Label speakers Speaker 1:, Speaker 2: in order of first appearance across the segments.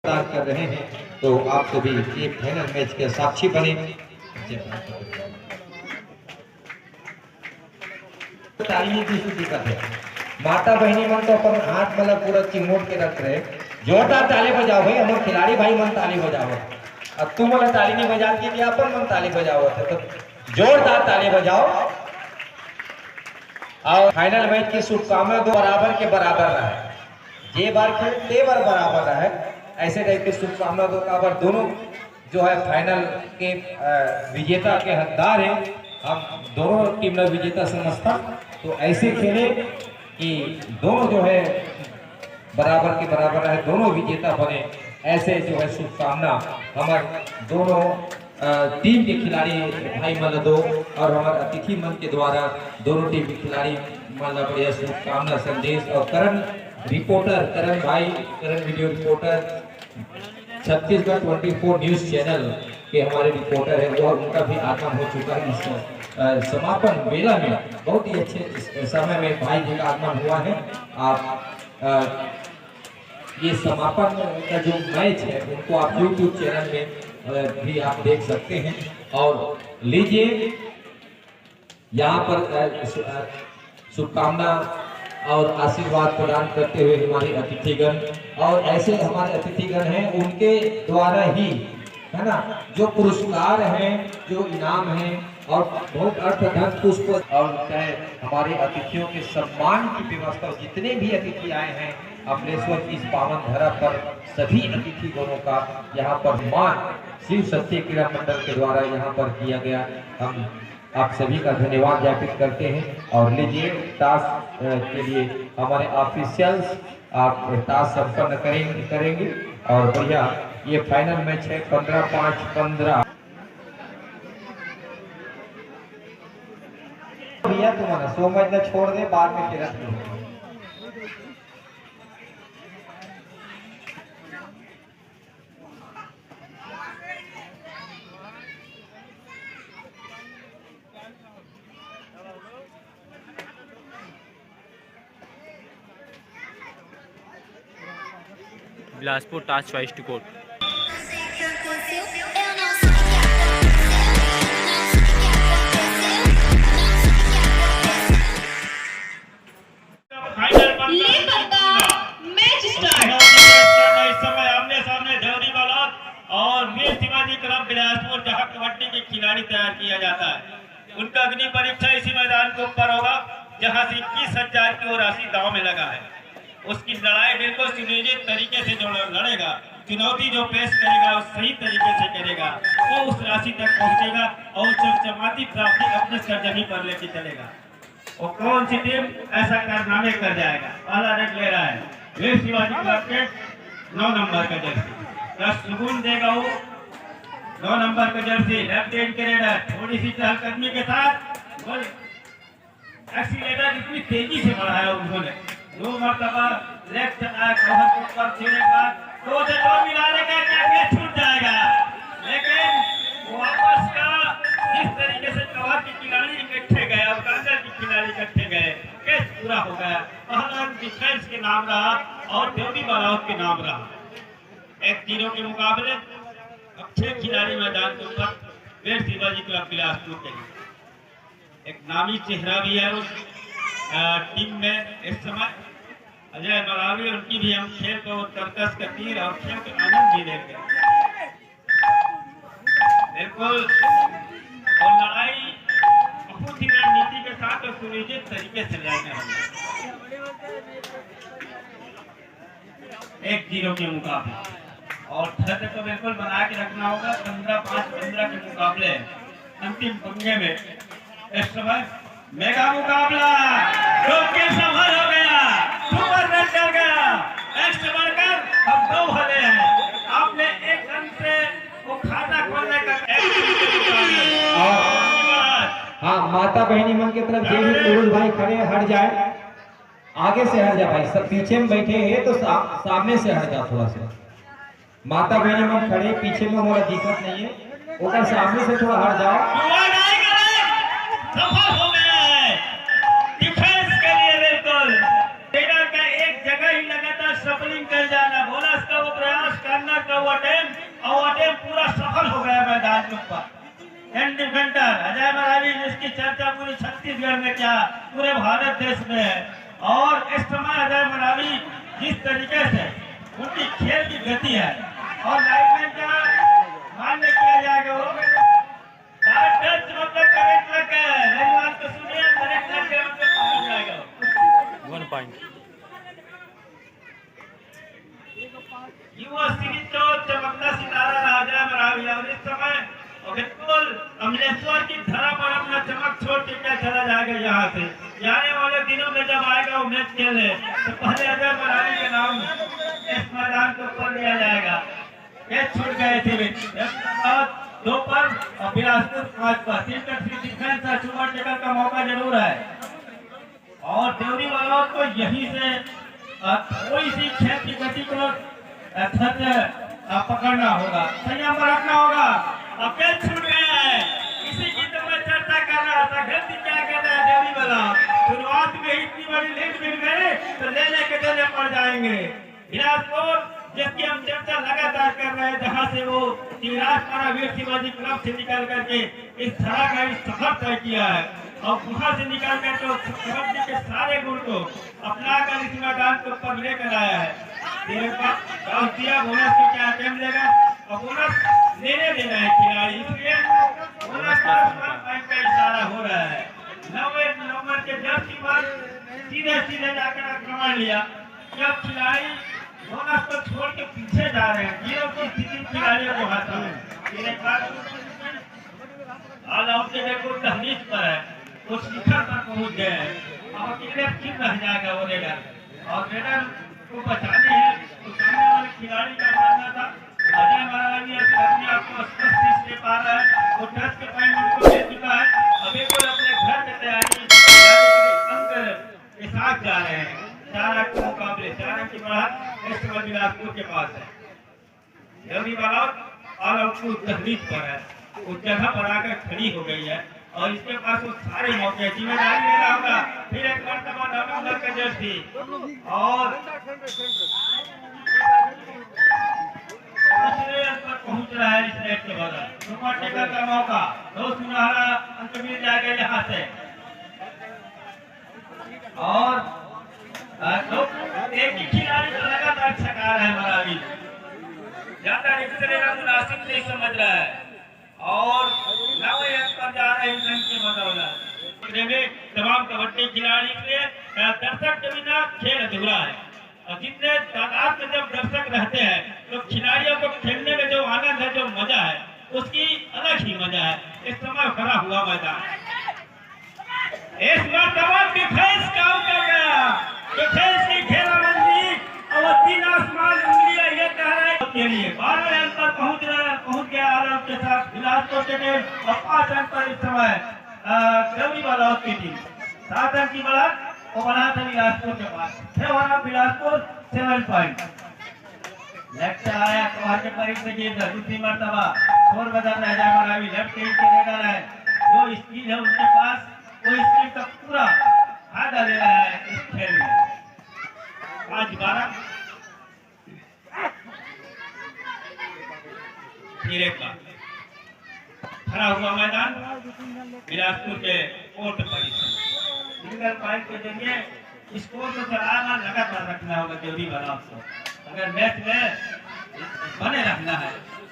Speaker 1: कर रहे हैं, तो आप सभी ये फाइनल मैच के साक्षी बने। ताली की दिक्कत है, माता बहनी मन तो अपन हाथ मतलब पूरा चिमोट के रख रहे, जोरदार ताली बजाओ भाई, हमारे खिलाड़ी भाई मन ताली बजाओ। अब तुम वाला ताली नहीं बजा के अपन मन ताली बजाओ, तो जोरदार ताली बजाओ। और फाइनल मैच की शुभकामना दो बराबर के बराबर रहे, जे बार खेल ते बार बराबर रहे, ऐसे टाइप की शुभकामना दो। काबर दोनों जो है फाइनल के विजेता के हकदार हैं, हम दोनों टीम ने विजेता समझता, तो ऐसे खेले कि दोनों जो है बराबर के बराबर रहे, दोनों विजेता बने, ऐसे जो है शुभकामना हमारे दोनों टीम के खिलाड़ी भाई मन दो और हमारे अतिथि मन के द्वारा दोनों टीम के खिलाड़ी मन बढ़िया शुभकामना संदेश। और करण रिपोर्टर, करण भाई, Karan video reporter Chhattisgarh 24 news channel के हमारे रिपोर्टर है, वो उनका भी आगमन हो चुका है। इस समापन मेला में बहुत ही अच्छे समय में भाई जी का आगमन हुआ है। आप ये समापन का जो मैच है उनको आप YouTube चैनल में भी आप देख सकते हैं। और लीजिए यहाँ पर शुभकामना और आशीर्वाद प्रदान करते हुए हमारे अतिथिगण, और ऐसे हमारे अतिथिगण हैं उनके द्वारा ही है ना जो पुरस्कार हैं, जो इनाम हैं और बहुत अर्थधन पुष्प, और चाहे हमारे अतिथियों के सम्मान की व्यवस्था, जितने भी अतिथि आए हैं अमलेश्वर इस पावन धरा पर, सभी अतिथि गणों का यहाँ पर मान शिव सत्य क्रीड़ा मंडल के द्वारा यहाँ पर किया गया। हम आप सभी का धन्यवाद ज्ञापित करते हैं। और लीजिए टास्क के लिए हमारे ऑफिशियल्स आप टास्क संपन्न करेंगे और बढ़िया ये फाइनल मैच है 15-5-15। भैया तुम्हारा 100 मैच ना छोड़ दे, बाद में फिर रख लो।
Speaker 2: Bilaspur task choice to court.
Speaker 3: Bilaspur जहां कबड्डी के खिलाड़ी तैयार किया जाता है, उनका अग्नि परीक्षा इसी मैदान के ऊपर होगा जहां से 21,000 की वो राशि दांव में लगा है। उसकी लड़ाई बिल्कुल सुनियोजित तरीके से जो लड़ेगा, चुनौती जो पेश करेगा वो सही तरीके से करेगा, वो उस राशि तक पहुंचेगा और चमचमाती प्राप्ति अपने सरजमी पर लेके चलेगा। वो कौन सी टीम ऐसा कारनामे कर जाएगा? पहला रेड ले रहा है वीर शिवाजी क्लब के 9 नंबर का जर्सी, सुकून देगा वो 9 नंबर का जर्सी, लेफ्ट हैंड के रेडर, थोड़ी सी चहलकदमी के साथ एक्सीलेटर इतनी तेजी से बढ़ाया उन्होंने, 2 मरतबा लेफ्ट आया कवर के ऊपर छेड़े का 2 से 2 मिलाने का क्या छूट जाएगा, लेकिन वापस का जिस तरीके से कवर के खिलाड़ी इकट्ठे गए और कांगड़ के खिलाड़ी इकट्ठे गए, कैच पूरा हो गया। पहलवान डिफेंस के नाम रहा और देवनी बालावत के नाम रहा। 1-0 के मुकाबले अब 6 खिलाड़ी मैदान के ऊपर वीर शिवाजी क्लब बिलासपुर के लिए। एक नामी चेहरा भी है उस टीम में इस समय, अजय मरावी, उनकी भी हम खेल को तरकस का तीर और खेल के आनंद भी लेंगे बिल्कुल। और लड़ाई बहुत ही रणनीति के साथ और सुनियोजित तरीके से लड़ने होंगे। 1-0 के मुकाबले और छत को बिल्कुल बना के रखना होगा। 15-5-15 के मुकाबले अंतिम पंगे में इस समय मेगा मुकाबला के सफल हो गया, सुपर रन कर गया। नेक्स्ट बढ़कर हम 2 हले हैं, आपने 1 रन से वो खाता खोलने का।
Speaker 1: हाँ, माता बहनी मन की तरफ जे भी पुरुष भाई खड़े हट जाए, आगे से हट जाए भाई, सब पीछे में बैठे हैं तो सामने से हट जा थोड़ा सा। माता बहनी मन खड़े पीछे में, हमारा दिक्कत नहीं है, ऊपर सामने से थोड़ा हट जाओ।
Speaker 3: सफल हो गया है डिफेंस के लिए, बिल्कुल ट्रेनर का एक जगह ही लगातार सफलिंग कर जाना, बोनस का वो प्रयास करना गया मैदान के ऊपर। एंड डिफेंडर अजय मरावी, जिसकी चर्चा पूरे छत्तीसगढ़ में क्या पूरे भारत देश में है। और इस समय अजय मरावी जिस तरीके से उनकी खेल की गति है और लाइनमैन का मान्य किया जाएगा, वो टच मतलब करेक्ट लग गया है। लाइनमैन को सुनिए, करेक्ट लग गया मतलब पहुंच जाएगा
Speaker 2: 1 पॉइंट।
Speaker 3: युवा सीरीज तो चमकता सितारा रहा अजय मरावी, और इस समय बिल्कुल अमलेश्वर की धरा पर अपना चमक छोड़ के क्या चला जाएगा यहाँ से। आने वाले दिनों में जब आएगा वो मैच खेलने, तो पहले अजय मरावी के नाम इस मैदान के ऊपर लिया जाएगा। कैच छूट गए थे दो पर और बिलासपुर 5 पर। 3 का 3 डिफेंस है, सुपर टेकर का मौका जरूर है और देवरी वालों को यहीं से कोई सी खेल की गति को पकड़ना होगा, संयम रखना होगा। अब कैच छूट गया है, इसी की तो मैं चर्चा कर रहा था। गलती क्या कहता है देवरी वाला, शुरुआत में इतनी बड़ी लीड मिल गई तो लेने के देने पड़ जाएंगे। बिलासपुर जिसकी हम चर्चा लगातार कर रहे हैं, जहां से वो राजपारा वीर शिवाजी क्लब से निकल करके इस धरा का इस सफर तय किया है और वहां से निकल कर तो कबड्डी के सारे गुण को अपना कर इस मैदान के ऊपर लेकर आया है। दिया बोनस को क्या अटेम्प्ट लेगा और बोनस लेने देना है खिलाड़ी, इसलिए बोनस का इशारा हो रहा है। 9 नंबर के जर्सी पर सीधे जाकर आक्रमण लिया। जब खिलाड़ी बोनस को छोड़ के पीछे जा रहे हैं, 0 की स्थिति खिलाड़ियों को हासिल है। ऑल आउट के देखो तहलीस पर है, वो शिखर पर पहुंच गए हैं। अब अकेले फिर रह जाएगा वो रेडर और रेडर को बचाने है तो सामने वाले खिलाड़ी का मानना था अजय मरावी अपने आप को स्पष्ट ले पा रहा है। वो टच के पॉइंट उनको दे चुका है। अभी कोई अपने घर की तैयारी अंक के साथ जा रहे हैं। 4 अंक के मुकाबले 4 अंक की बढ़त इस समय बिलासपुर के पास है। देवरी वाला ऑल आउट की तहलीस पर है, उस जगह पर आकर खड़ी हो गई है और इसके पास वो सारे मौके जिम्मेदारी लेना होगा। फिर एक मरतबा 9 नंबर का जर्सी और पहुंच रहा है इस नेट के बगल। सुपर टेकर का मौका, 2 सुनहरा अंक मिल जाएगा यहाँ से और एक ही खिलाड़ी को लगातार छका रहा है मरावी, ज्यादा मुनासिब नहीं समझ रहा है और 9 अंक पर जा रहे हैं रन के बदौलत। तमाम कबड्डी खिलाड़ी के दर्शक के बिना खेल अधूरा है और जितने तादाद में जब दर्शक रहते हैं तो खिलाड़ियों को खेलने में जो आनंद है, जो मजा है, उसकी अलग ही मजा है। इस समय भरा हुआ मैदान, इस बार डिफेंस काम कर गया, डिफेंस की घेराबंदी और 3 आसमान उंगलियां ये कह रहे हैं के लिए 12 रन पर पहुंच गया आलम के साथ बिलासपुर के टीम और 5 रन पर इस समय देवरी वाला की टीम। 7 रन की बढ़त वो बना था बिलासपुर के पास। 6 वाला बिलासपुर 7 पॉइंट। लेफ्ट से आया कवर के परीक्षा से गिर दूसरी मर्तबा स्कोर बदल रहा है। मरावी लेफ्ट टीम के रेडर है, जो स्किल है उसके पास, वो स्किल का पूरा फायदा ले रहा है इस खेल में। 5-12 फिर एक बार खड़ा हुआ मैदान बिलासपुर के कोर्ट परिसर। सिंगल पॉइंट के जरिए स्कोर को चलाना लगातार रखना होगा देवरी वाला को। अगर मैच में बने रखना है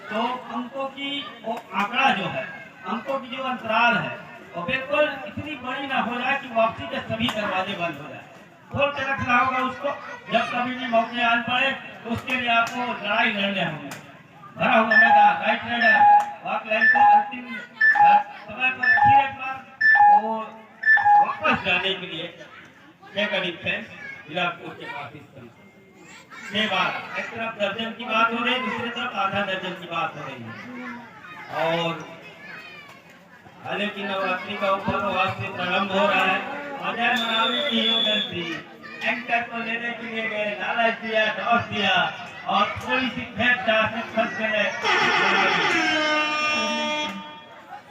Speaker 3: तो अंकों की वो आंकड़ा जो है, अंकों की जो अंतराल है वो बिल्कुल इतनी बड़ी ना हो जाए कि वापसी के सभी दरवाजे बंद हो जाए। खोल के रखना होगा उसको, जब कभी भी मौके आन पड़े तो उसके लिए आपको लड़ाई लड़ने होंगे। भरा हुआ मैदान, राइट रेडर वॉक लाइन को अंतिम समय पर फिर एक बार वो वापस जाने के लिए डिफेंस बिलासपुर के पास इस तरह 6 बार एक तरफ दर्जन की बात हो रही है, दूसरी तरफ आधा दर्जन की बात हो रही है। और हालांकि नवरात्रि का उपवास से प्रारंभ हो रहा है। अजय मरावी की गलती, एंकर को लेने के लिए गए, लालच दिया, टॉस दिया और थोड़ी सी फेंक डाल फंस गए।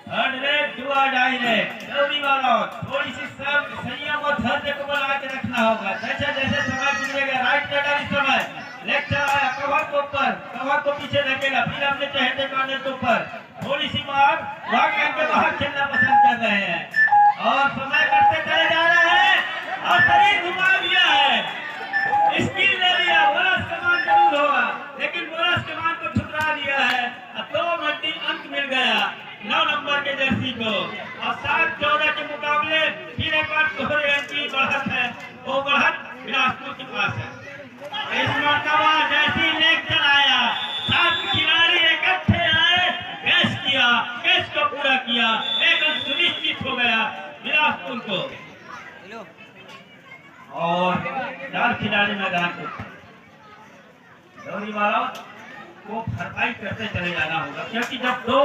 Speaker 3: थर्ड रेट जुआ डायरेक्ट देवरी वाला थोड़ी सी सब संयम और धैर्य को बना के रखना होगा। जैसे जैसे समय गुजरेगा राइट रेडर इस समय लेफ्ट आया कवर को ऊपर, कवर को पीछे धकेला, फिर अपने चहेते कॉर्नर के ऊपर थोड़ी सी बार भाग करके बाहर खेलना पसंद कर रहे हैं और समय करते चले जा रहे हैं और शरीर घुमा दिया है, स्किल ले लिया। बोनस कमान जरूर होगा लेकिन बोनस कमान को ठुकरा दिया है और 2 मल्टी अंक मिल गया 9 नंबर के जर्सी को और 7-14 के मुकाबले फिर एक बार दोहरे अंक की बढ़त है। वो बढ़त बिलासपुर के पास है। इस मरतबा जैसी लेग चलाया 7 खिलाड़ी इकट्ठे आए, कैच को पूरा किया, एक अंक सुनिश्चित हो गया बिलासपुर को और 4 खिलाड़ी मैदान को दौरी वाला को भरपाई करते चले जाना होगा क्योंकि जब 2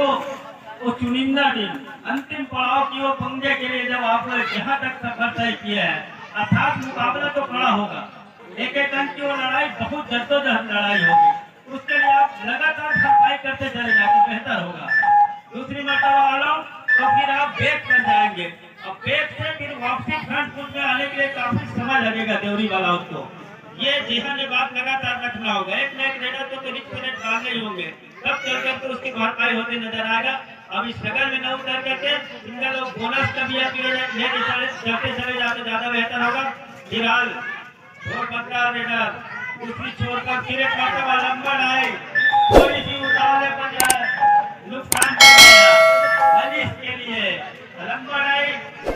Speaker 3: वो चुनिंदा दिन अंतिम पड़ाव की वो पंजे के लिए जब आप लोग यहाँ तक सफर तय किया है अर्थात मुकाबला तो बड़ा होगा, एक अंक की वो लड़ाई बहुत जद्दोजहद लड़ाई होगी, उसके लिए आप लगातार भरपाई करते चले जाए तो बेहतर होगा। दूसरी मरतबा आलम तो फिर आप बैक कर जाएंगे और बैक से फिर वापसी फ्रंट फुट में आने के लिए काफी समय लगेगा देवरी वाला उसको। ये जिहान बात लगातार रखना होगा, एक न एक रेडर को रिक्स रेट डालने ही होंगे तब चलकर तो उसकी भरपाई होते नजर आएगा। अब इस जगह में न उतर करके सिंगल लोग बोनस का भी आप लेके चले जाते ज्यादा बेहतर होगा। फिलहाल छोर पकड़ा रेडर दूसरी छोर का फिर एक मरतबा लंबा आए थोड़ी सी उतावले पर नुकसान हो गया मनीष के लिए। लंबा आए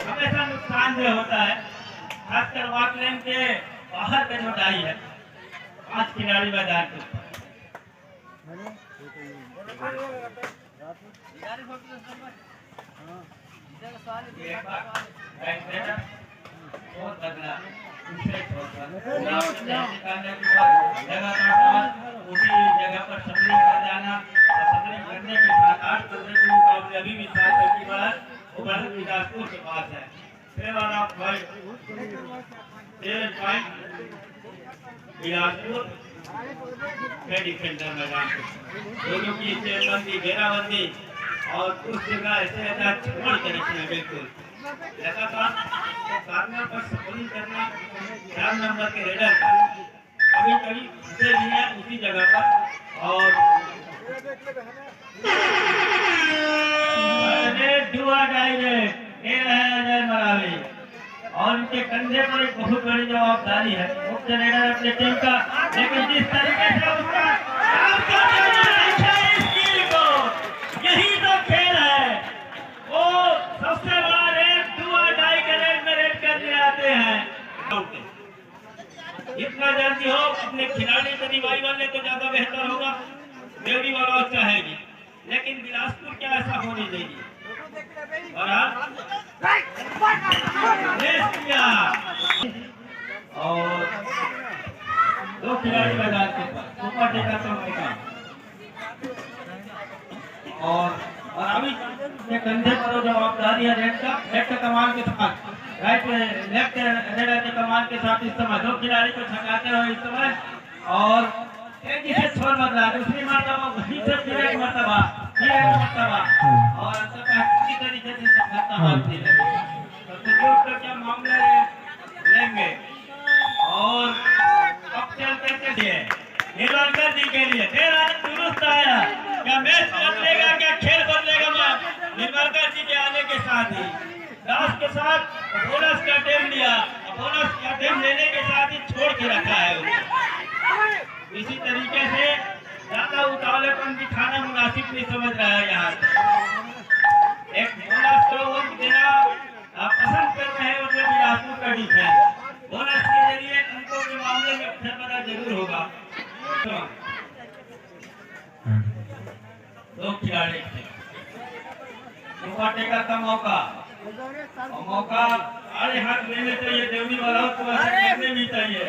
Speaker 3: हमेशा नुकसानदेह होता है, खासकर वॉक लेन के बाहर का जो डाई है। 5 खिलाड़ी मैदान के उसी जगह पर सबलिंग कर जाना और सबलिंग करने के साथ 8-15 के मुकाबले अभी भी 7 की बात वो बढ़त बिलासपुर के पास है। 7 ऑफ 5 7 पॉइंट बिलासपुर के डिफेंडर मैदान दोनों की चेयरबंदी घेराबंदी और उस जगह ऐसे छोड़ कर रखना बिल्कुल लगातार कार्नर पर सपोलिंग करना 4 नंबर के रेडर का कभी कभी उसे लिया उसी जगह पर और डुआ डायरेक्ट ये रहे अजय मरावी और उनके कंधे पर एक बहुत बड़ी जवाबदारी है मुख्य रेडर अपने टीम का, लेकिन जिस तरीके से उसका काम करने स्किल को यही तो खेल है। वो सबसे बड़ा रेड डुआ डाई के रेड में रेड करने आते हैं। इतना जल्दी हो अपने खिलाड़ी से रिवाइवल ले तो ज्यादा बेहतर होगा, देवरी वाला चाहेगी लेकिन बिलासपुर क्या ऐसा होने देगी। और 2 खिलाड़ी मैदान के पास सुपर टेकर और अभी के कंधे पर जवाबदारी है रेड का कमान के साथ राइट लेफ्ट रेडर के कमान के साथ इस समय 2 खिलाड़ी को छकाते हुए इस समय और तेजी से छोर बदला दूसरी मरतबा वहीं से फिर एक मरतबा और किसी तरीके से सफलता हासिल है। तो क्या मामले लेंगे और अब चलते चलिए निर्वाचन जी के लिए फिर आज दुरुस्त आया क्या मैच बदलेगा क्या खेल बदलेगा निर्वाचन जी के आने के साथ ही लास्ट के साथ बोनस का टेम लिया, बोनस का टेम लेने के साथ ही छोड़ के रखा है। इसी तरीके से ज्यादा उतावलेपन दिखाना मुनासिब नहीं समझ रहा है। यहाँ एक बोनस को वो देना पसंद कर रहे हैं मतलब बिलासपुर का डिफेंस बोनस के जरिए उनको के मामले में अच्छा पता जरूर होगा। 2 खिलाड़ी सुपर टेकर का मौका आड़े हाथ लेने चाहिए देवरी वाला को ऐसा करने भी चाहिए।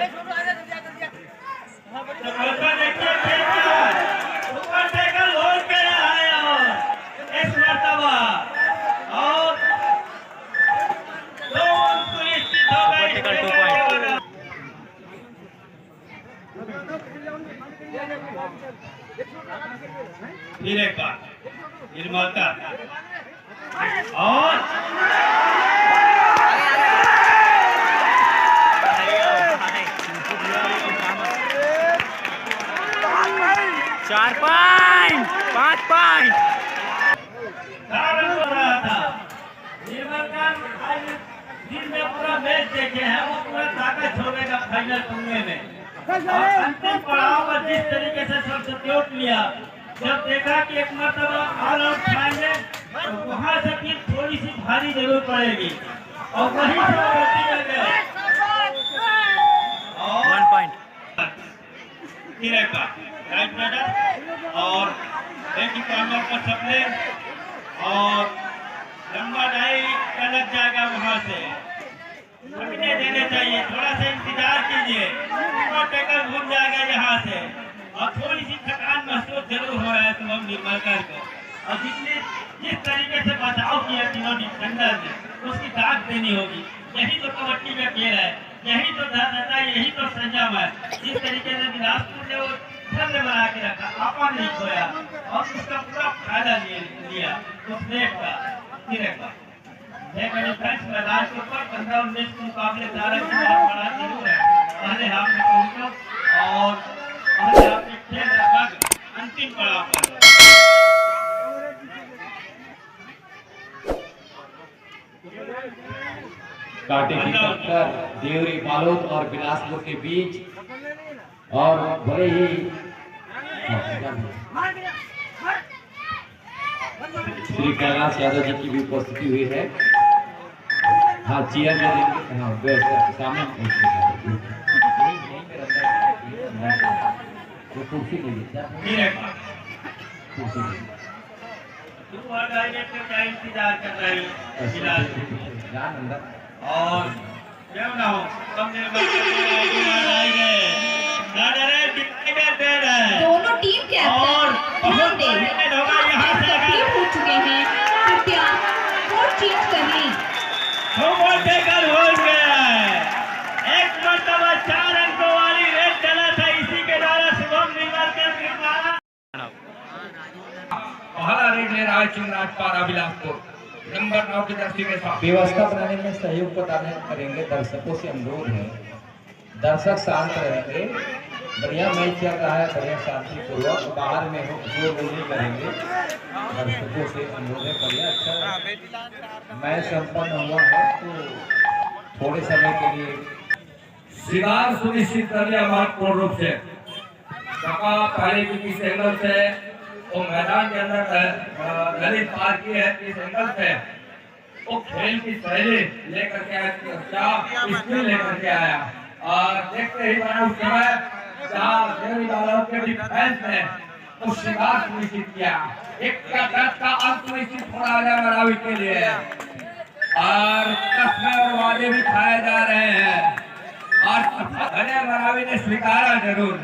Speaker 3: सुपर टेकर होल पे रहा है और इस मरतबा और 2 सुनिश्चित हो गए। फिर एक बार निर्माता और
Speaker 2: 4 पॉइंट 5 पॉइंट
Speaker 3: 4 रन हो रहा था। निर्मल खान आज दिन में पूरा मैच देखे हैं, वो पूरा ताकत छोड़ेगा फाइनल टूर्ने में। और अंतिम पड़ाव पर जिस तरीके से सब्स्टिट्यूट लिया, जब देखा कि एक मरतबा ऑल आउट खाएंगे तो वहां से फिर थोड़ी सी भारी जरूर पड़ेगी और वहीं से वो गलती कर गए।
Speaker 2: 1 पॉइंट
Speaker 3: राइट बैटर और एक ही कॉर्नर पर सपने और लंबा डाई का लग जाएगा। वहां से थकने देने चाहिए, थोड़ा सा इंतजार कीजिए, टेकर भूल जाएगा यहाँ से। और थोड़ी सी थकान महसूस जरूर हो रहा है शुभम निर्मलकर को। और जिस तरीके से बचाव किया तीनों डिफेंडर ने, उसकी दाग देनी होगी। यही तो कबड्डी का खेल है, यही तो धर्मता, यही तो संयम है। जिस तरीके से बिलासपुर ने वो छंद बना के रखा, आपा नहीं खोया और उसका पूरा फायदा लिया उस नेट का। मैदान के ऊपर 15-19 के मुकाबले 12 की बहुत बड़ा जरूर है। पहले हाफ में पहुंचो और पहले हाफ में खेल लगभग अंतिम पड़ाव पर।
Speaker 1: कांटे की टक्कर देवरी बालोद और बिलासपुर के बीच, और भले ही श्री कैलाश यादव जी की भी उपस्थिति हुई है। हाँ, चेयर में देंगे। हाँ, सामने वो कुर्सी ले लीजिए, कुर्सी
Speaker 3: क्या इंतजार कर रहे हैं और क्यों ना हो
Speaker 4: दोनों टीम के
Speaker 3: और
Speaker 4: ध्यान दें, हो चुके हैं, कृपया कोर्ट चेंज कर लें।
Speaker 3: हो गया है। एक मरतबा 4 अंकों वाली रेड चला था, इसी के द्वारा शुभम निर्मलकर
Speaker 1: पहला रेड ले रहा है चिंगराज पारा बिलासपुर नंबर 9 की जर्सी के साथ। व्यवस्था बनाने में सहयोग प्रदान करेंगे, दर्शकों से अनुरोध है, दर्शक शांत रहेंगे। बढ़िया मैच चल रहा है, बढ़िया शांतिपूर्वक, बाहर में हो जो नहीं करेंगे, दर्शकों से अनुरोध है। बढ़िया अच्छा मैच संपन्न हुआ है, तो थोड़े समय के लिए
Speaker 5: शिकार सुनिश्चित कर लिया महत्वपूर्ण रूप से। पहले की किस एंगल से वो मैदान के अंदर ललित पार की है, किस एंगल से वो खेल की शैली लेकर के आया, स्किल लेकर के आया। और देखते ही बना उस समय जहाँ देवरी बालोद के डिफेंस ने उस शिकार सुनिश्चित किया। एक का अंत सुनिश्चित हो रहा है मरावी के लिए, और कसमें और वादे भी खाए जा रहे हैं, और अजय मरावी ने स्वीकारा जरूर,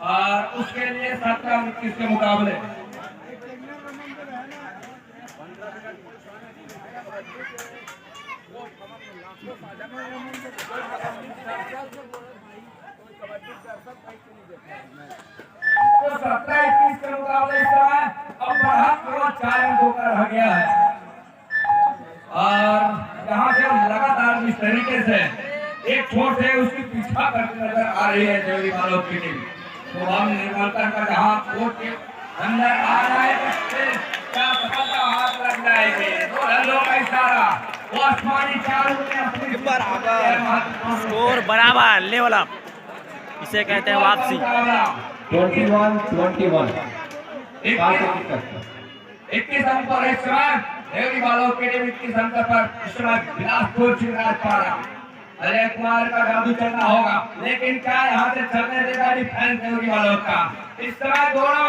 Speaker 5: और उसके लिए 17-21 के मुकाबले तो 17-21 के मुकाबले इस समय अब बढ़ा केवल 4 अंकों का रह गया है। और यहाँ से लगातार इस तरीके से एक छोर से उसकी पीछा करती नजर आ रही है देवरी बालोद की टीम। तो हम निर्मलकर का जहाँ कोर्ट के अंदर आ रहा है, क्या सफलता हाथ लग जाएगी। तो रनों का इशारा, वो आसमानी चारों में अपनी
Speaker 2: स्कोर बराबर लेवल अप, इसे कहते हैं वापसी।
Speaker 1: 21-21
Speaker 5: 21 अंक पर इस समय देवरी बालोद की टीम 21 अंक पर इस समय बिलासपुर चिंगराज पारा। अजय कुमार का जादू चलना होगा, लेकिन क्या यहाँ से चलने देगा डिफेंस देवरी बालोद का। इस समय दोनों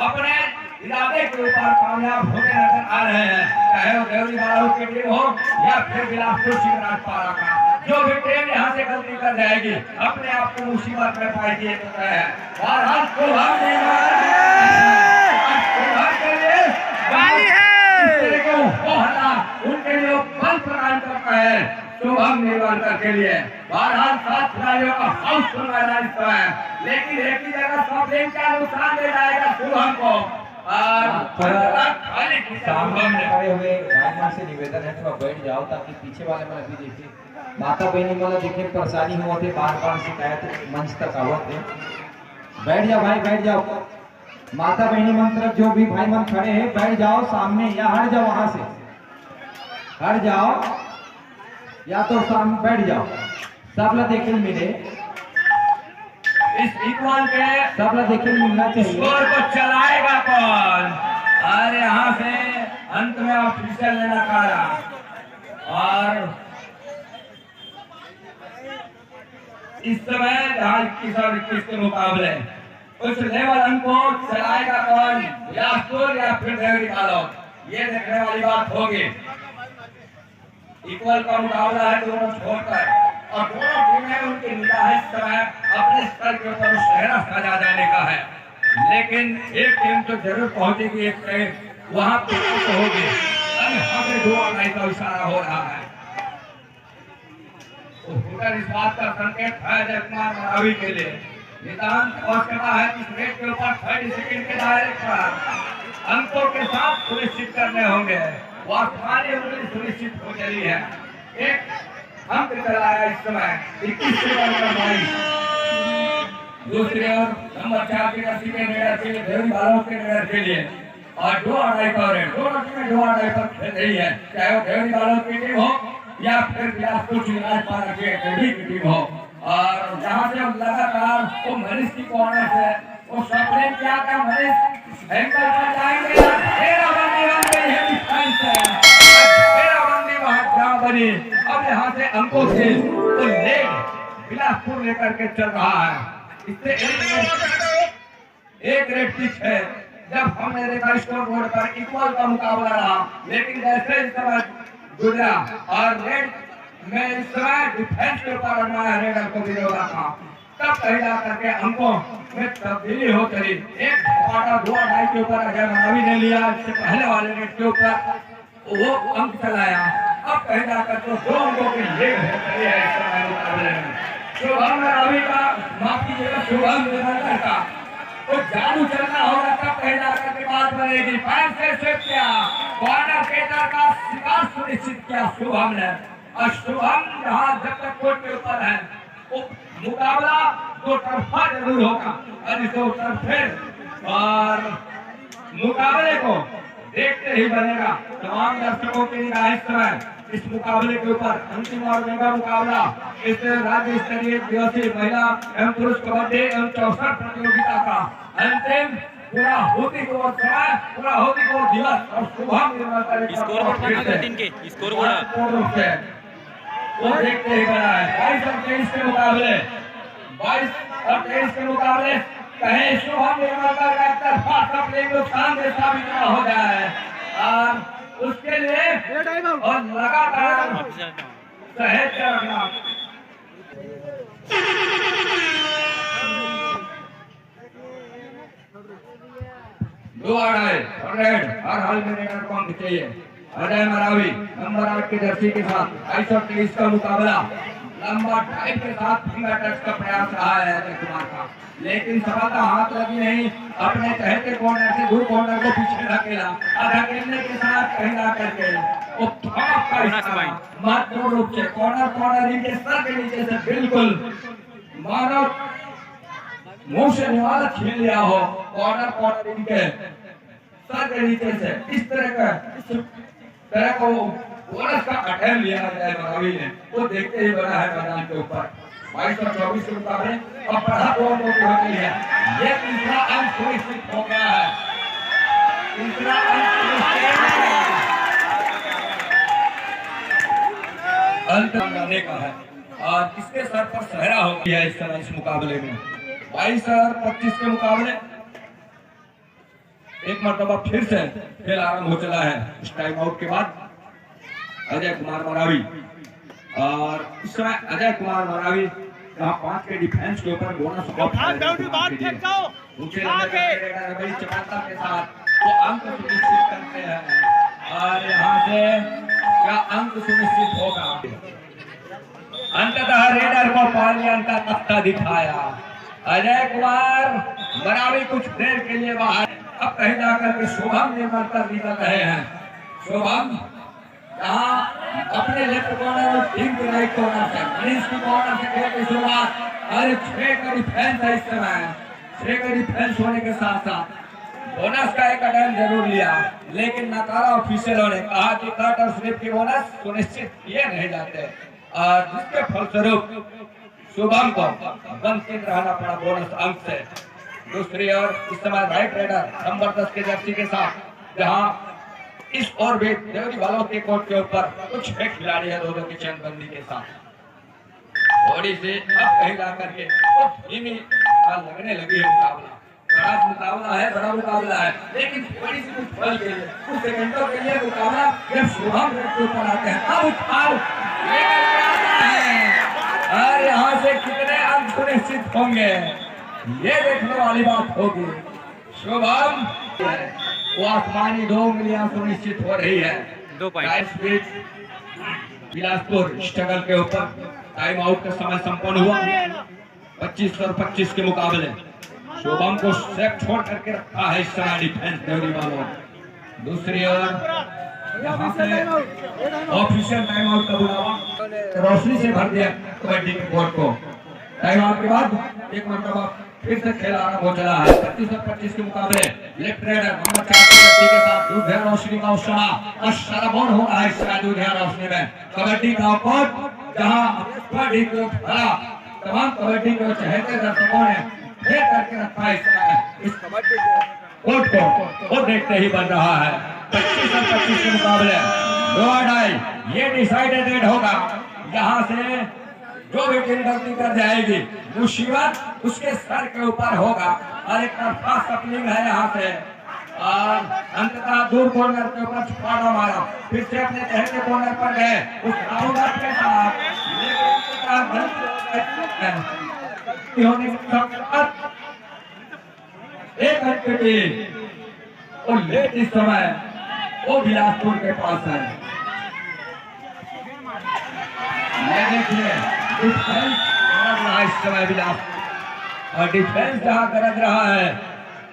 Speaker 5: अपने इरादे के ऊपर कामयाब होते नजर आ रहे हैं, चाहे वो देवरी बालोद की टीम हो या फिर बिलासपुर चिंगराज पारा का। जो भी टीम यहाँ से गलती कर जाएगी अपने आप को मुसीबत में पाएगी, ये तो है। और हम उनके लिए बल प्रदान करता है शुभम निर्मलकर के लिए। बहरहाल 7 खिलाड़ियों का हाउसफुल मैदान है, लेकिन एक ही जगह सब टीम का नुकसान दे जाएगा शुभम को।
Speaker 1: सामने खड़े हुए भाईमान से निवेदन है, थोड़ा बैठ जाओ ताकि पीछे वाले मन भी देखे, माता बहनी वाला देखे परेशानी हुआ थे, बार बार शिकायत मंच तक आवत है। बैठ जाओ भाई, बैठ जाओ। माता बहनी मंत्र जो भी भाई मन खड़े हैं बैठ जाओ सामने या हट जाओ, वहां से हट जाओ या तो सामने बैठ जाओ। सब लोग देखे मिले,
Speaker 5: इस इक्वल के
Speaker 1: सब लोग देखे मिलना चाहिए।
Speaker 5: स्कोर को चलाएगा कौन? और यहाँ से अंत में ऑफिशियल ने नकारा और इस समय 21 और 21 के मुकाबले उस लेवल अंक को चलाएगा कौन? या स्कोर या फिर डेविड बालोक, ये देखने वाली बात होगी। इक्वल का मुकाबला है दोनों छोड़कर और दोनों टीमें उनकी निगाह इस समय अपने स्तर के ऊपर शहरा सजा जाने का है, लेकिन एक टीम तो जरूर पहुंचेगी, एक टीम वहां पर होगी। हमें दुआ नहीं का इशारा हो रहा है। इस बात का संकेत है अजय कुमार मरावी के लिए नितांत आवश्यकता है कि इस रेट के ऊपर 30 सेकंड के दायरे पर अंकों के साथ सुनिश्चित करने होंगे। वर्तमान में सुनिश्चित हो चली है। एक अंक चला है इस समय 21 से 22। दूसरी ओर नंबर 4 की रस्सी के निडर के लिए देवी बालों के निडर के लिए और 2-2.5 पर है। दोनों टीमें 2-2.5 पर खेल रही है, चाहे वो देवी बालों की टीम हो या फिर बिलासपुर राजपाल की एकेडमी की टीम हो। और जहाँ से लगातार वो मनीष की कॉर्नर से वो सपने क्या क्या मनीष एंकल पर जाएंगे, घेराबंदी बन गई है डिफेंस से, घेराबंदी वहाँ क्या बनी। अब यहाँ से अंकों से तो लेग बिलासपुर लेकर के चल रहा है। इससे एक रेट पिच है। जब हमने देखा स्कोर बोर्ड पर इक्वल का मुकाबला रहा, लेकिन जैसे इस समय गुजरा और रेड में इस समय डिफेंस के ऊपर अड़ना रेडर को भी होगा था, तब कहीं जा करके अंकों में तब्दीली हो चली। एक पाटा 2-2.5 के ऊपर अजय मरावी ने लिया, इससे पहले वाले रेट के ऊपर वो अंक चलाया। अब कहीं जाकर तो 2 अंकों की लीड हो चली है इस समय मुकाबले में। शुभम मरावी का माफ कीजिएगा, शुभम निरंतर का वो जादू चलना होगा, तब कहीं जाकर के बात बनेगी। पैर से स्विप किया, कॉर्नर केटर का शिकार सुनिश्चित किया शुभम ने। और शुभम जहां जब तक कोर्ट के ऊपर है वो मुकाबला 2 तरफा जरूर होगा और इस 2 तरफे और मुकाबले को देखते ही बनेगा। तमाम दर्शकों की निगाह इस समय इस मुकाबले के ऊपर अंतिम और मेगा मुकाबला इस राज्य स्तरीय दिवसीय महिला एवं पुरुष कबड्डी एवं 64 प्रतियोगिता का अंतिम पूरा होती को समय, पूरा होती को दिवस और शुभम
Speaker 2: स्कोर बोर्ड
Speaker 5: वो देखते ही बना है। 22 और 23 के मुकाबले 22 और 23 के मुकाबले कहीं शुभम निर्मलकर का तरफा कपड़े नुकसान में साबित न हो जाए और उसके लिए और लगातार सहेज कर रखना। दो हर हाल में रेडर कौन चाहिए। अजय मरावी नंबर 8 की जर्सी के साथ 22 और 23 का मुकाबला नंबर 5 के साथ फिंगर टच का प्रयास रहा है अजय कुमार का, लेकिन सफलता हाथ लगी नहीं। अपने चहेते कॉर्नर से दूर कॉर्नर को पीछे धकेला और धकेलने के साथ कहीं ना करके वो थॉप का महत्वपूर्ण रूप से कॉर्नर इनके सर के नीचे से बिल्कुल मानो मुंह से निवाला छीन लिया हो। कॉर्नर इनके सर के नीचे से इस तरह को बोनस का अटैम्प्ट लिया जाए मरावी ने, वो देखते ही बना है मैदान के ऊपर। 22 और 24 के मुकाबले अब बढ़ा 2 अंकों की होती है। ये तीसरा अंक सुनिश्चित हो गया है, तीसरा अंक करने का है और किसके सर पर सहरा हो गया इस समय इस मुकाबले में। 22 और 25 के मुकाबले एक मरतबा फिर से खेल आरंभ हो चला है इस टाइम आउट के बाद। अजय कुमार मरावी और इस समय अजय कुमार मरावी जहां 5 के डिफेंस के ऊपर बोनस चपलता के साथ वो अंक सुनिश्चित करते हैं और यहाँ से क्या अंक सुनिश्चित होगा। अंततः रेडर को पालियन का तख्ता दिखाया। अजय कुमार मरावी कुछ देर के लिए बाहर, अब कहीं जाकर के शुभम निर्मलकर निकल रहे हैं। शुभम जहाँ अपने लेफ्ट कॉर्नर और टीम के राइट कॉर्नर से मनीष की कॉर्नर से खेल की शुरुआत और 6 का डिफेंस है इस समय। 6 का डिफेंस होने के साथ साथ बोनस का एक अटेम्प्ट जरूर लिया, लेकिन नकारा ऑफिशियलों ने कहा कि कट और स्लिप की बोनस सुनिश्चित किए नहीं जाते और जिसके फलस्वरूप शुभम को वंचित रहना पड़ा बोनस अंक से। दूसरी ओर इस समय राइट रेडर नंबर 10 के जर्सी के साथ, जहां इस ओर भी देवरी वालों के कोर्ट के ऊपर कुछ एक खिलाड़ी है दोनों की चेनबंदी के साथ। थोड़ी सी अब कहीं ला करके धीमी लगने लगी है मुकाबला। बड़ा मुकाबला है, लेकिन थोड़ी सी कुछ पल के लिए, कुछ सेकंडों के लिए मुकाबला जब शुभम के ऊपर आते हैं अब उठाओ लेकर आता है और यहाँ से कितने अंक सुनिश्चित होंगे ये देखने वाली बात होगी। शुभम वो आसमानी 2 उंगलियां सुनिश्चित हो रही है।
Speaker 2: 2 पॉइंट
Speaker 5: बिलासपुर स्ट्रगल के ऊपर टाइम आउट का समय संपन्न हुआ। 25 और 25 के मुकाबले शुभम को सेफ छोड़ करके रखा है इस समय डिफेंस देवरी वालों। दूसरी ओर यहाँ से ऑफिशियल टाइम आउट का बुलावा रोशनी से भर दिया कबड्डी के बोर्ड को। टाइम आउट के बाद एक मरतबा फिर से खेल आरंभ हो चला है। 25 और 25 के मुकाबले लेफ्ट रेडर नंबर 4 के साथ दूधिया रोशनी का उछाला और शराबोन हो रहा है इस समय दूधिया रोशनी में। कबड्डी का कोर्ट जहां कबड्डी को भरा तमाम कबड्डी के चहेते दर्शकों ने घेर करके रखा है इस कबड्डी कोर्ट को, वो देखते ही बन रहा है। 25 और 25 के मुकाबले 2 ये डिसाइडेड होगा। यहाँ से जो भी टीम गलती कर जाएगी मुसीबत उसके सर के ऊपर होगा और एक तरफा सप्लिंग है यहाँ से और अंततः दूर कॉर्नर के ऊपर छुपाना मारा, फिर से अपने चहेते कॉर्नर पर गए उस राउंडर के साथ, लेकिन होने के साथ एक घंटे और लेट इस समय वो बिलासपुर के पास है। ये देखिए डिफेंस इस समय बिलासपुर और डिफेंस जहां गरज रहा है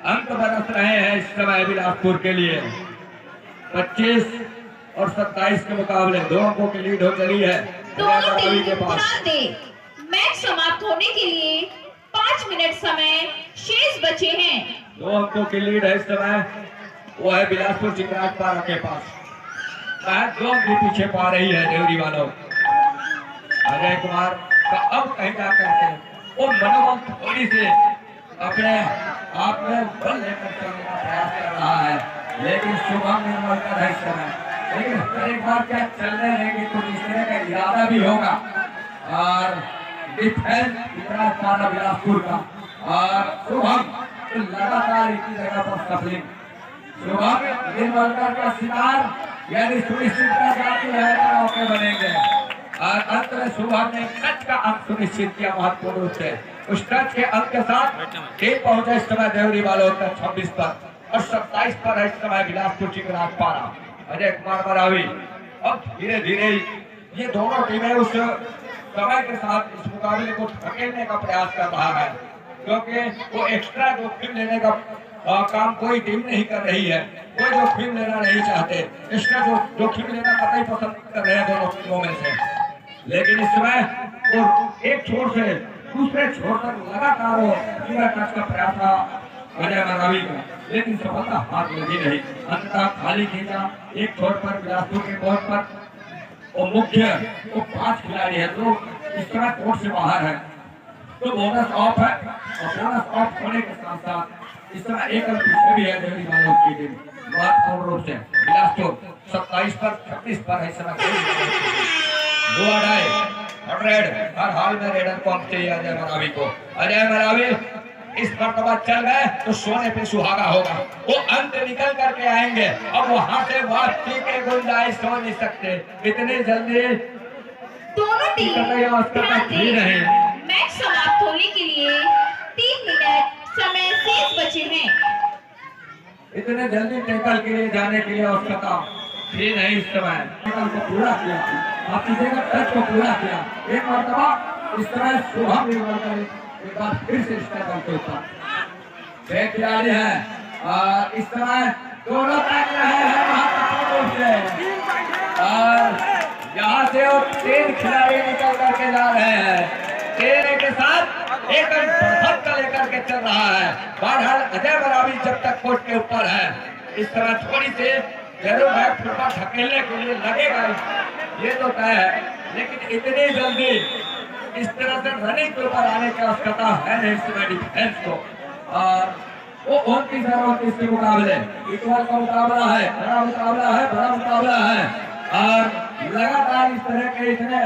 Speaker 5: अंक बरस रहे हैं इस समय बिलासपुर के लिए। 25 और 27 के मुकाबले 2 अंकों की लीड हो चली है
Speaker 4: दोनों टीम
Speaker 5: के पास।
Speaker 4: ध्यान दें, मैच समाप्त होने के लिए 5 मिनट समय शेष बचे हैं।
Speaker 5: 2 अंकों की लीड है इस समय, वो है बिलासपुर चिकराट पारा के पास। शायद 2 अंक पीछे पा रही है देवरी वालों। अजय कुमार का अब कहीं जा करके वो मनोबल थोड़ी से अपने आप में बल लेकर चलने का प्रयास कर रहा है, लेकिन शुभम निर्मल का है इस समय। लेकिन एक बार क्या चलने रहेगी तो इस तरह का इरादा भी होगा और डिफेंस चिकराट पारा बिलासपुर का और शुभम तो लगातार इसी जगह पर सफलिंग। शुभम निर्मलकर का शिकार यदि सुनिश्चित कर जाती है तो मौके बनेंगे और अंत में शुभम ने टच का अंक सुनिश्चित किया महत्वपूर्ण रूप से। उस टच के अंक के साथ टीम पहुंचे इस समय देवरी वालों तक 26 पर और 27 पर है इस समय बिलासपुर चिकराट पारा। अजय कुमार बरावी अब धीरे धीरे ये दोनों टीमें उस समय के साथ इस मुकाबले को धकेलने का प्रयास कर रहा है, क्योंकि वो एक्स्ट्रा जोखिम लेने का काम कोई टीम नहीं कर रही है। कोई जोखिम लेना नहीं चाहते, एक्स्ट्रा जोखिम लेना कतई पसंद कर रहे हैं दोनों टीमों में से। लेकिन इस समय और एक छोर से दूसरे छोर तक लगातार वो टच का प्रयास था अजय बरावी का, लेकिन सफलता हाथ लगी नहीं। अंततः खाली खींचा एक छोर पर बिलासपुर के कोर्ट पर। वो मुख्य वो 5 खिलाड़ी है जो इस समय कोर्ट से बाहर है, तो बोनस ऑफ है और बोनस ऑफ होने के साथ साथ इस समय एक अंक पीछे भी है देवरी वालों की टीम महत्वपूर्ण रूप से। बिलासपुर 27 पर 36 पर है इस समय। 2 हर हाल में रेडर पंप चाहिए अजय मरावी को। अजय मरावी इस मरतबा चल गए तो सोने पे सुहागा होगा, वो अंत निकल करके आएंगे। अब वहां से वापसी के गुंजाइश हो नहीं सकते इतनी जल्दी।
Speaker 4: दोनों टीम ध्यान दें, मैच समाप्त होने के लिए 3 मिनट समय शेष बचे हैं।
Speaker 5: इतने जल्दी टैकल के लिए जाने के लिए आवश्यकता थी नहीं इस समय। टैकल को पूरा किया, आप जगह टच को पूरा किया एक मरतबा इस तरह शुभम निर्मलकर एक बार फिर से स्टेप के ऊपर 6 खिलाड़ी हैं और इस समय दोनों तक रहे हैं महत्वपूर्ण रूप से और यहाँ से वो 3 खिलाड़ी निकल करके जा रहे हैं। 3 के साथ एक बढ़त हौसला लेकर के चल रहा है। बहरहाल अजय बराबी जब तक कोर्ट के ऊपर है, इस तरह थोड़ी सी जरूर बैक फुट पर धकेलने के लिए लगेगा, ये तो तय है, लेकिन इतनी जल्दी इस तरह से रनिंग के ऊपर आने की आवश्यकता है नहीं इस समय डिफेंस को। और वो 29 और 29 के मुकाबले इक्वल का मुकाबला है, बड़ा मुकाबला है और लगातार इस तरह के इतने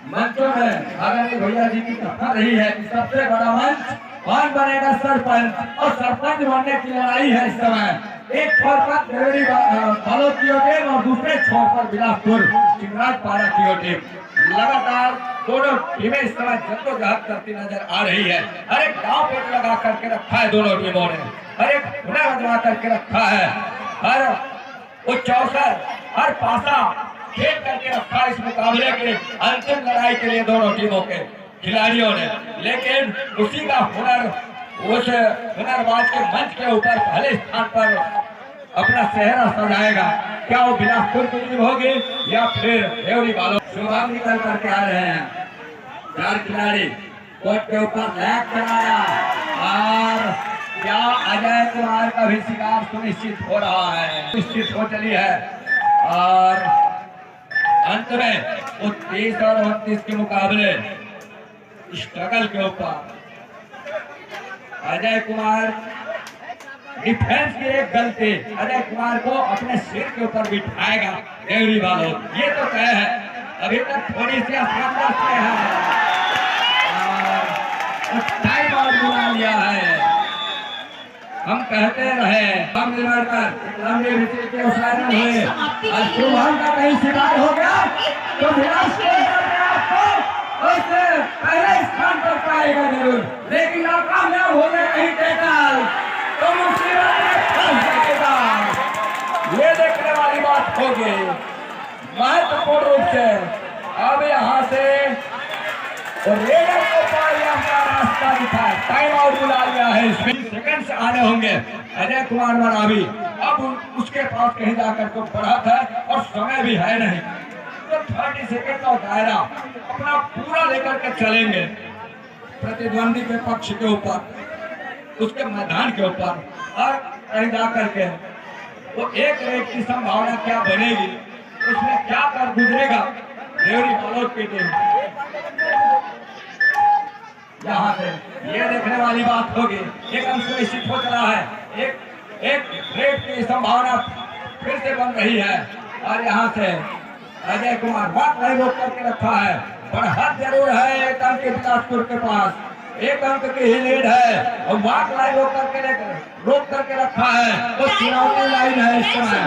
Speaker 5: मंचों में आदरणीय भैया जी की कथा रही है कि सबसे बड़ा मंच कौन बनेगा सरपंच, और सरपंच बनने की लड़ाई है इस समय। एक छोर पर देवरी बालोद की टीम और दूसरे छोर पर बिलासपुर चिंगराज पारा की टीम। लगातार दोनों टीमें इस समय जद्दोजहद करती नजर आ रही है। हर एक गांव पेट लगा करके रखा है दोनों टीमों ने, हर एक हुनर आजमा करके रखा है, हर वो चौसर हर पासा खेल करके रखा इस मुकाबले के अंतिम लड़ाई के लिए दोनों टीमों के खिलाड़ियों ने। लेकिन उसी का हुनर, उस हुनरबाज के मंच के ऊपर पहले स्थान पर अपना चेहरा सजाएगा। क्या वो बिलासपुर की टीम होगी या फिर देवरी बालोद? शुभम निकल करके आ रहे हैं, 4 खिलाड़ी कोर्ट के ऊपर लैग कराया और क्या अजय कुमार का भी शिकार सुनिश्चित हो रहा है, निश्चित हो चली है। और अंत में वो 30 और 29 के मुकाबले स्ट्रगल के ऊपर अजय कुमार डिफेंस की एक गलती अजय कुमार को अपने सिर के ऊपर बिठाएगा देवरी बालोद, ये तो तय है। अभी तक थोड़ी सी असमंजस में है और टाइम आउट बुला लिया है। हम कहते रहे हम निर्भर लंबे विकेट के उछालन हुए और शुभम का कहीं शिकार हो गया तो पहले स्थान पर पाएगा जरूर, लेकिन नाकामयाब हो गए कहीं टेकल तो मुसीबत में फंस जाएगा। ये देखने वाली बात होगी महत्वपूर्ण रूप से। अब यहाँ से रेडर को पार का रास्ता दिखा, टाइम आउट बुला लिया है, इसमें सेकंड से आने होंगे अजय कुमार बराबी। अब उसके पास कहीं जाकर को बढ़त है और समय भी है नहीं, तो 30 सेकंड का दायरा अपना पूरा लेकर के चलेंगे प्रतिद्वंदी के पक्ष के ऊपर, उसके मैदान के ऊपर, और कहीं जाकर के वो एक रेट की संभावना क्या बनेगी, उसमें क्या कर गुजरेगा देवरी बालोद की टीम। यहाँ से ये देखने वाली बात होगी, एक अंश निश्चित हो चला है, एक रेट की संभावना फिर से बन रही है। और यहाँ से अजय कुमार बात नहीं रोक करके रखा है, बढ़त जरूर है एक अंक बिलासपुर के पास, एक अंक की ही लीड है और मार्क लाइन रोक करके रखा है। वो चुनौती लाइन है इस समय,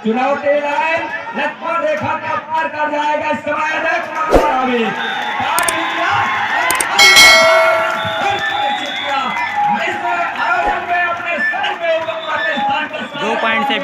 Speaker 5: चुनौती लाइन लक्ष्मण रेखा का पार कर जाएगा इस समय अजय कुमार अभी
Speaker 2: 2 पॉइंट से